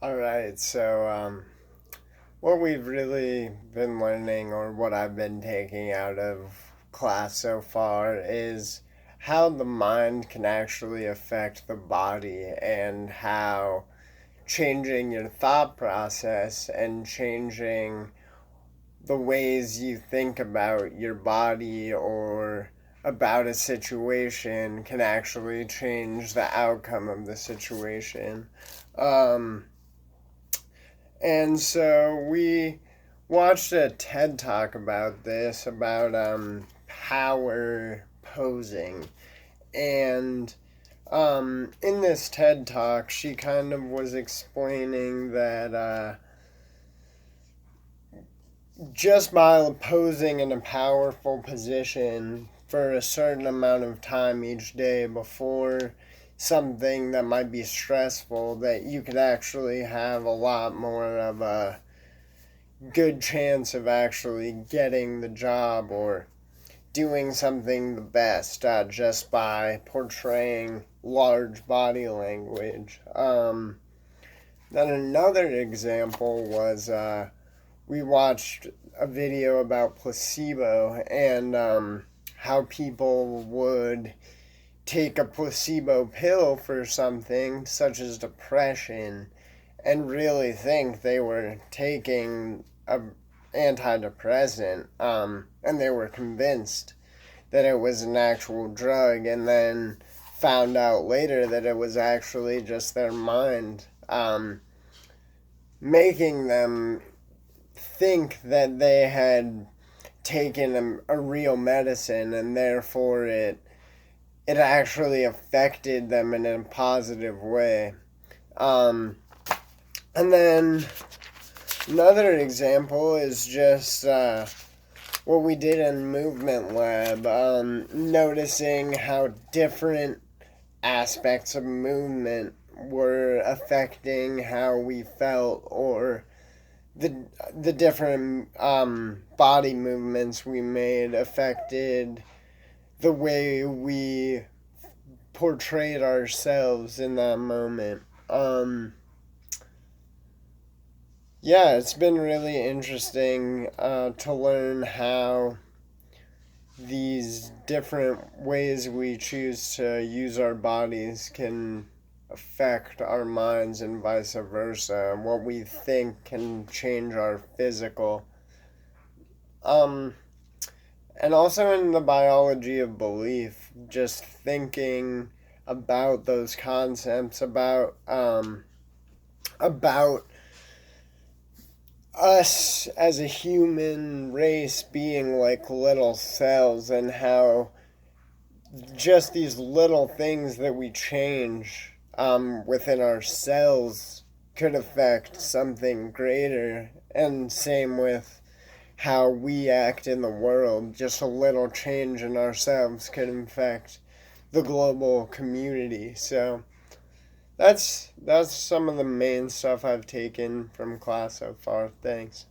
All right, what we've really been learning, or what I've been taking out of class so far, is how the mind can actually affect the body, and how changing your thought process and changing the ways you think about your body or about a situation can actually change the outcome of the situation. Um, And so we watched a TED talk about this, about power posing. And in this TED talk, she kind of was explaining that just by posing in a powerful position for a certain amount of time each day before something that might be stressful, that you could actually have a lot more of a good chance of actually getting the job or doing something the best, just by portraying large body language. Then another example was we watched a video about placebo, and how people would take a placebo pill for something such as depression and really think they were taking a antidepressant, and they were convinced that it was an actual drug, and then found out later that it was actually just their mind, making them think that they had taken a real medicine, and therefore it actually affected them in a positive way. Um, and then another example is just what we did in Movement Lab, noticing how different aspects of movement were affecting how we felt, or the different body movements we made affected the way we portrayed ourselves in that moment. Yeah, it's been really interesting to learn how these different ways we choose to use our bodies can affect our minds and vice versa. What we think can change our physical. Um, and also in the biology of belief, just thinking about those concepts, about us as a human race being like little cells, and how just these little things that we change within our cells could affect something greater. And same with how we act in the world. Just a little change in ourselves could affect the global community. So that's some of the main stuff I've taken from class so far. Thanks.